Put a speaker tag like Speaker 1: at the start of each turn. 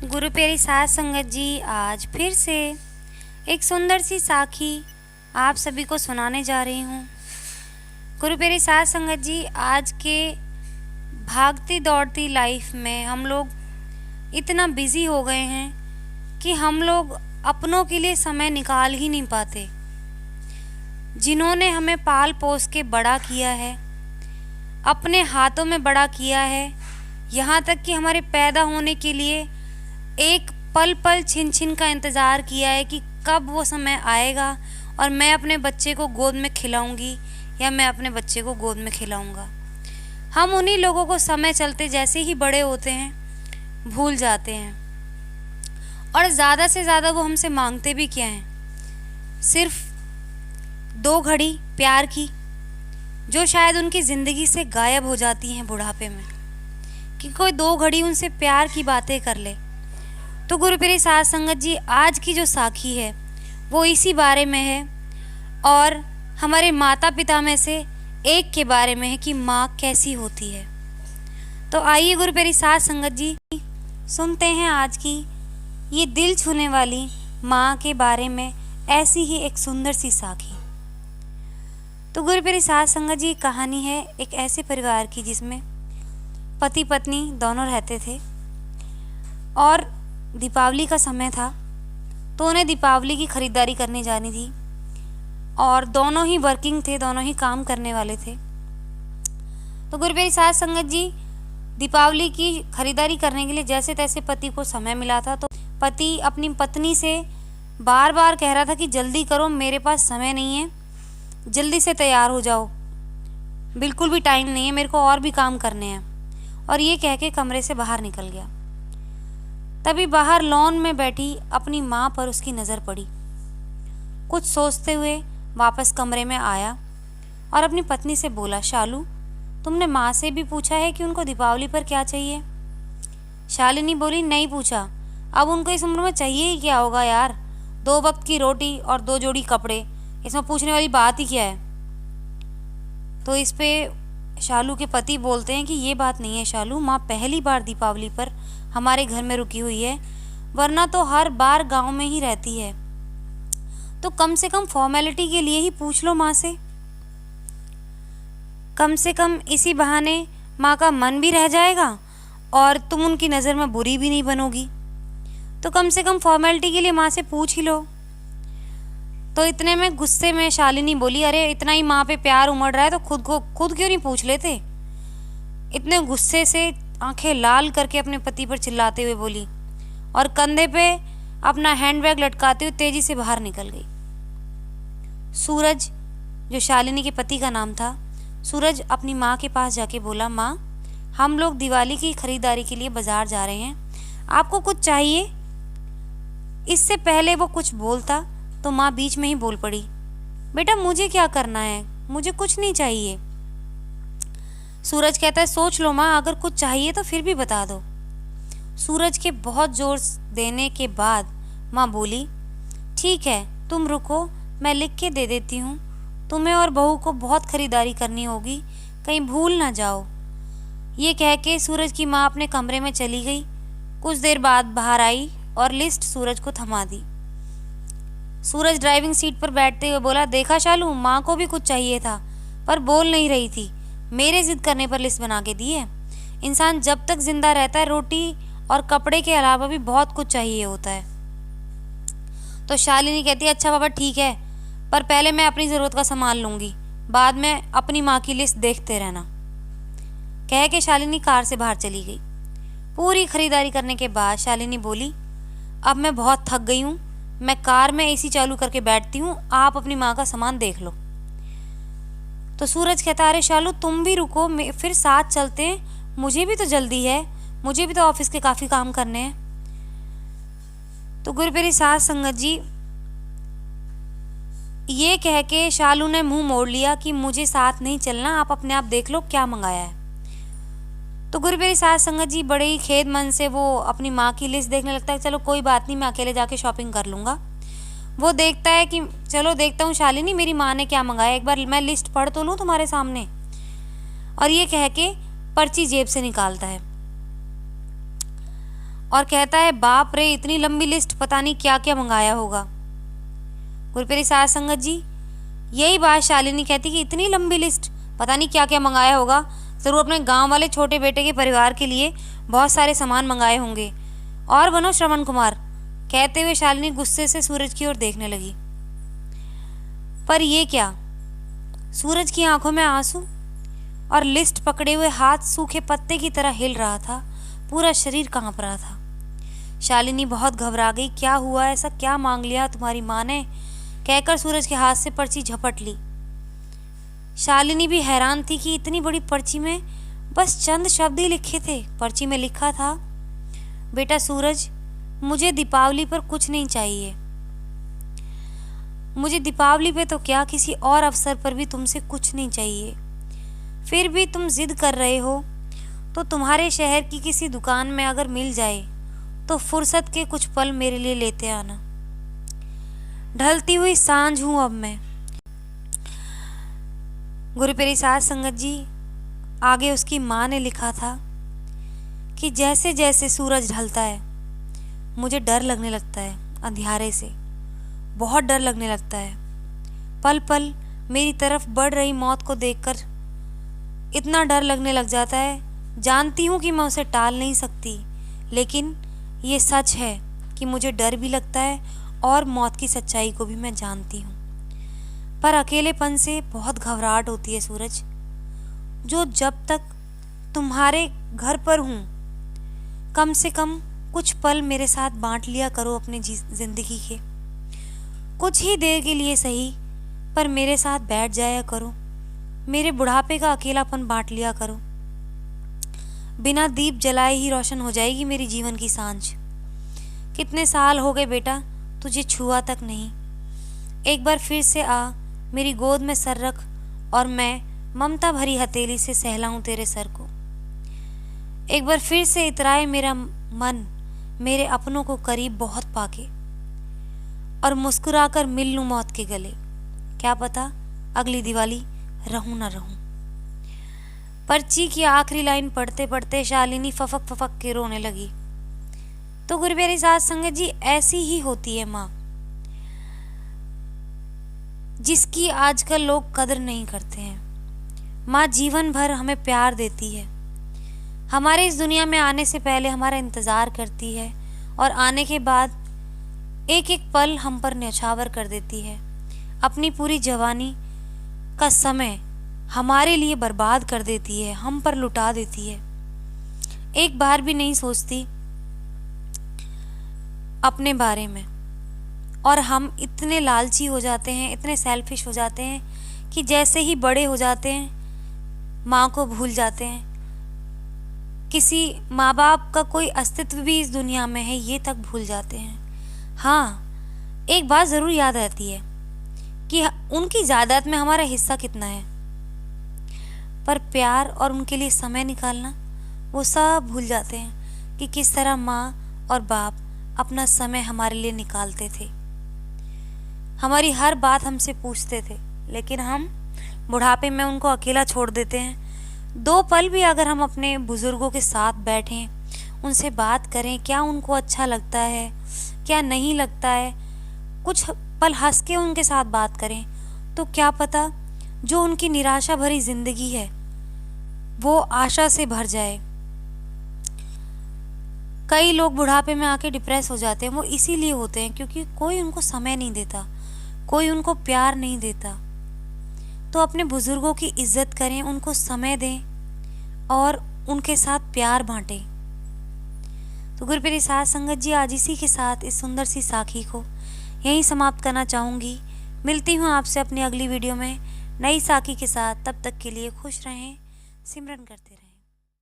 Speaker 1: गुरु प्यारी साध संगत जी, आज फिर से एक सुंदर सी साखी आप सभी को सुनाने जा रही हूँ। गुरु प्यारी साध संगत जी, आज के भागती दौड़ती लाइफ में हम लोग इतना बिजी हो गए हैं कि हम लोग अपनों के लिए समय निकाल ही नहीं पाते। जिन्होंने हमें पाल पोस के बड़ा किया है, अपने हाथों में बड़ा किया है, यहाँ तक कि हमारे पैदा होने के लिए एक पल पल छिन छिन का इंतज़ार किया है कि कब वो समय आएगा और मैं अपने बच्चे को गोद में खिलाऊंगी या मैं अपने बच्चे को गोद में खिलाऊंगा। हम उन्हीं लोगों को समय चलते जैसे ही बड़े होते हैं भूल जाते हैं, और ज़्यादा से ज़्यादा वो हमसे मांगते भी क्या हैं? सिर्फ 2 घड़ी प्यार की, जो शायद उनकी ज़िंदगी से गायब हो जाती हैं बुढ़ापे में, कि कोई 2 घड़ी उनसे प्यार की बातें कर ले। तो गुरु प्यारी साध संगत जी, आज की जो साखी है वो इसी बारे में है, और हमारे माता पिता में से एक के बारे में है कि माँ कैसी होती है। तो आइए गुरु प्यारी साध संगत जी, सुनते हैं आज की ये दिल छूने वाली माँ के बारे में ऐसी ही एक सुंदर सी साखी। तो गुरु प्यारी साध संगत जी, कहानी है एक ऐसे परिवार की जिसमें पति पत्नी दोनों रहते थे, और दीपावली का समय था तो उन्हें दीपावली की ख़रीदारी करने जानी थी, और दोनों ही वर्किंग थे, दोनों ही काम करने वाले थे। तो गुरु प्यारी साध संगत जी, दीपावली की ख़रीदारी करने के लिए जैसे तैसे पति को समय मिला था, तो पति अपनी पत्नी से बार बार कह रहा था कि जल्दी करो, मेरे पास समय नहीं है, जल्दी से तैयार हो जाओ, बिल्कुल भी टाइम नहीं है, मेरे को और भी काम करने हैं। और ये कह के कमरे से बाहर निकल गया। तभी बाहर लॉन में बैठी अपनी माँ पर उसकी नज़र पड़ी। कुछ सोचते हुए वापस कमरे में आया और अपनी पत्नी से बोला, शालू, तुमने माँ से भी पूछा है कि उनको दीपावली पर क्या चाहिए? शालिनी बोली, नहीं पूछा, अब उनको इस उम्र में चाहिए ही क्या होगा यार, 2 वक्त की रोटी और 2 जोड़ी कपड़े, इसमें पूछने वाली बात ही क्या है? तो इस पे शालू के पति बोलते हैं कि ये बात नहीं है शालू, माँ पहली बार दीपावली पर हमारे घर में रुकी हुई है, वरना तो हर बार गांव में ही रहती है, तो कम से कम फॉर्मेलिटी के लिए ही पूछ लो माँ से, कम से कम इसी बहाने माँ का मन भी रह जाएगा और तुम उनकी नज़र में बुरी भी नहीं बनोगी। तो कम से कम फॉर्मेलिटी के लिए माँ से पूछ ही लो। तो इतने में गुस्से में शालिनी बोली, अरे इतना ही माँ पे प्यार उमड़ रहा है तो खुद क्यों नहीं पूछ लेते? इतने गुस्से से आंखें लाल करके अपने पति पर चिल्लाते हुए बोली, और कंधे पे अपना हैंडबैग लटकाते हुए तेजी से बाहर निकल गई। सूरज, जो शालिनी के पति का नाम था, सूरज अपनी माँ के पास जाके बोला, माँ, हम लोग दिवाली की खरीदारी के लिए बाजार जा रहे हैं, आपको कुछ चाहिए? इससे पहले वो कुछ बोलता तो माँ बीच में ही बोल पड़ी, बेटा मुझे क्या करना है, मुझे कुछ नहीं चाहिए। सूरज कहता है, सोच लो माँ, अगर कुछ चाहिए तो फिर भी बता दो। सूरज के बहुत जोर देने के बाद माँ बोली, ठीक है, तुम रुको, मैं लिख के दे देती हूँ, तुम्हें और बहू को बहुत खरीदारी करनी होगी, कहीं भूल ना जाओ। ये कह के सूरज की माँ अपने कमरे में चली गई। कुछ देर बाद बाहर आई और लिस्ट सूरज को थमा दी। सूरज ड्राइविंग सीट पर बैठते हुए बोला, देखा शालू, माँ को भी कुछ चाहिए था पर बोल नहीं रही थी, मेरे जिद करने पर लिस्ट बना के दी है। इंसान जब तक जिंदा रहता है रोटी और कपड़े के अलावा भी बहुत कुछ चाहिए होता है। तो शालिनी कहती है, अच्छा बाबा ठीक है, पर पहले मैं अपनी ज़रूरत का सामान लूँगी, बाद में अपनी माँ की लिस्ट देखते रहना। कह के शालिनी कार से बाहर चली गई। पूरी खरीदारी करने के बाद शालिनी बोली, अब मैं बहुत थक गई हूँ, मैं कार में एसी चालू करके बैठती हूँ, आप अपनी माँ का सामान देख लो। तो सूरज कहता, अरे शालू तुम भी रुको, फिर साथ चलते हैं, मुझे भी तो जल्दी है, मुझे भी तो ऑफिस के काफ़ी काम करने हैं। तो गुरु प्यारी साध संगत जी, ये कह के शालू ने मुंह मोड़ लिया कि मुझे साथ नहीं चलना, आप अपने आप देख लो क्या मंगाया है। तो गुरु प्यारी साध संगत जी बड़े ही खेद मन से वो अपनी माँ की लिस्ट देखने लगता है, चलो कोई बात नहीं, मैं अकेले जाके शॉपिंग कर लूँगा। वो देखता है कि चलो देखता हूँ शालिनी मेरी माँ ने क्या मंगाया, एक बार मैं लिस्ट पढ़ तो लूँ तुम्हारे सामने। और ये कह के पर्ची जेब से निकालता है और कहता है, बाप रे, इतनी लंबी लिस्ट, पता नहीं क्या क्या मंगाया होगा। गुरुप्रिय साध संगत जी, यही बात शालिनी कहती कि इतनी लंबी लिस्ट, पता नहीं क्या क्या मंगाया होगा, ज़रूर अपने गांव वाले छोटे बेटे के परिवार के लिए बहुत सारे सामान मंगाए होंगे। और बनो श्रवण कुमार, कहते हुए शालिनी गुस्से से सूरज की ओर देखने लगी। पर ये क्या, सूरज की आंखों में आंसू और लिस्ट पकड़े हुए हाथ सूखे पत्ते की तरह हिल रहा था, पूरा शरीर कांप रहा था। शालिनी बहुत घबरा गई। क्या हुआ, ऐसा क्या मांग लिया तुम्हारी माँ ने, कहकर सूरज के हाथ से पर्ची झपट ली। शालिनी भी हैरान थी कि इतनी बड़ी पर्ची में बस चंद शब्द ही लिखे थे। पर्ची में लिखा था, बेटा सूरज, मुझे दीपावली पर कुछ नहीं चाहिए। मुझे दीपावली पे तो क्या, किसी और अवसर पर भी तुमसे कुछ नहीं चाहिए। फिर भी तुम जिद कर रहे हो तो तुम्हारे शहर की किसी दुकान में अगर मिल जाए तो फुर्सत के कुछ पल मेरे लिए लेते आना। ढलती हुई सांझ हूं अब मैं। गुरुप्रिय साध संगत जी, आगे उसकी माँ ने लिखा था कि जैसे जैसे सूरज ढलता है मुझे डर लगने लगता है, अंधियारे से बहुत डर लगने लगता है। पल पल मेरी तरफ बढ़ रही मौत को देखकर इतना डर लगने लग जाता है। जानती हूँ कि मैं उसे टाल नहीं सकती, लेकिन ये सच है कि मुझे डर भी लगता है और मौत की सच्चाई को भी मैं जानती हूँ। पर अकेलेपन से बहुत घबराहट होती है सूरज, जो जब तक तुम्हारे घर पर हूँ कम से कम कुछ पल मेरे साथ बांट लिया करो अपनी जिंदगी के। कुछ ही देर के लिए सही, पर मेरे साथ बैठ जाया करो, मेरे बुढ़ापे का अकेलापन बांट लिया करो। बिना दीप जलाए ही रोशन हो जाएगी मेरी जीवन की सांझ। कितने साल हो गए बेटा तुझे छुआ तक नहीं। एक बार फिर से आ, मेरी गोद में सर रख और मैं ममता भरी हथेली से सहलाऊं तेरे सर को। एक बार फिर से इतराए मेरा मन मेरे अपनों को करीब बहुत पाके, और मुस्कुराकर मिल लूं मौत के गले। क्या पता अगली दिवाली रहूं ना रहूं। पर्ची की आखिरी लाइन पढ़ते पढ़ते शालिनी फफक फफक के रोने लगी। तो गुरुप्रिय साध संगत जी, ऐसी ही होती है माँ, जिसकी आजकल लोग कदर नहीं करते हैं। माँ जीवन भर हमें प्यार देती है, हमारे इस दुनिया में आने से पहले हमारा इंतज़ार करती है, और आने के बाद एक एक पल हम पर न्यौछावर कर देती है। अपनी पूरी जवानी का समय हमारे लिए बर्बाद कर देती है, हम पर लुटा देती है। एक बार भी नहीं सोचती अपने बारे में, और हम इतने लालची हो जाते हैं, इतने सेल्फिश हो जाते हैं कि जैसे ही बड़े हो जाते हैं माँ को भूल जाते हैं। किसी माँ बाप का कोई अस्तित्व भी इस दुनिया में है ये तक भूल जाते हैं। हाँ, एक बात ज़रूर याद रहती है कि उनकी जायदाद में हमारा हिस्सा कितना है, पर प्यार और उनके लिए समय निकालना वो सब भूल जाते हैं कि किस तरह माँ और बाप अपना समय हमारे लिए निकालते थे। हमारी हर बात हमसे पूछते थे, लेकिन हम बुढ़ापे में उनको अकेला छोड़ देते हैं। 2 पल भी अगर हम अपने बुजुर्गों के साथ बैठें, उनसे बात करें, क्या उनको अच्छा लगता है, क्या नहीं लगता है, कुछ पल हंस के उनके साथ बात करें, तो क्या पता जो उनकी निराशा भरी जिंदगी है वो आशा से भर जाए। कई लोग बुढ़ापे में आके डिप्रेस हो जाते हैं, वो इसीलिए होते हैं क्योंकि कोई उनको समय नहीं देता, कोई उनको प्यार नहीं देता। तो अपने बुजुर्गों की इज्जत करें, उनको समय दें और उनके साथ प्यार बांटें। तो गुरुप्रिय साध संगत जी, आज इसी के साथ इस सुंदर सी साखी को यहीं समाप्त करना चाहूँगी। मिलती हूँ आपसे अपनी अगली वीडियो में नई साखी के साथ। तब तक के लिए खुश रहें, सिमरन करते रहें।